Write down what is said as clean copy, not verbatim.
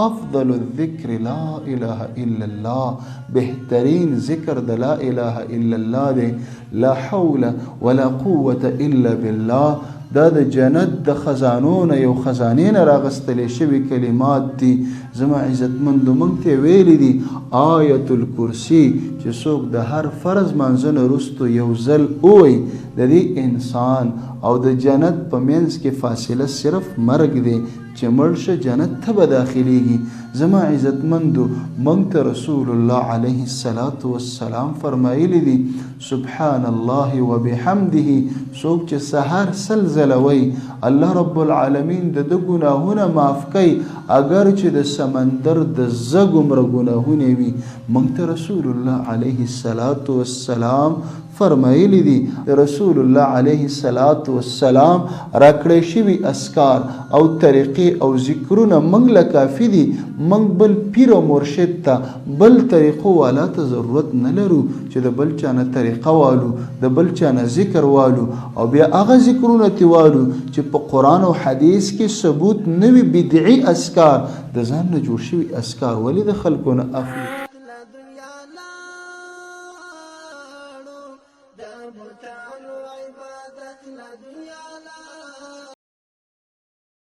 افضل الذکر لا اله الا الله، بهترین ذکر د لا اله الا الله دی. لا حول ولا قوة الا بالله، دا د جنت د خزانو نه یو خزانې نه راغستلی شوي کلمات دي. زما عزتمندو موږ ته ویلي دي آیت الکرسي چې څوک د هر فرض مانځه نه وروستو یو ځل ووایي د دې انسان او د جنت په منځ کې فاصله صرف مرګ دی چې مړ شه جنت ته به داخلیږي. زما عزتمندو موږ ته رسول الله علیه السلام فرمایلی دي سبحان الله وبحمده، څوک چې سحر سل ځله وایي الله رب العالمین د ده ګناهونه معاف کوي اگر چې د سمندر د زګ عمره ګناهونه وي. موږ ته رسول الله علیه السلام فرمایلی دي رسول الله علیه السلام راکړی شوي اسکار او طریقې او ذکرونه موږ له کافي دي. موږ بل پیر او مرشد ته بل طریقو والا ته ضرورت نه لرو چې د بل چا نه طریقه والو، د بل چا نه ذکر والو او بیا هغه ذکرونه تې والو چې په قرآن او حدیث کې ثبوت نه وي. بدعي اسکار د ځان نه جوړ شوي اسکار ولې د خلکو نه اخلي؟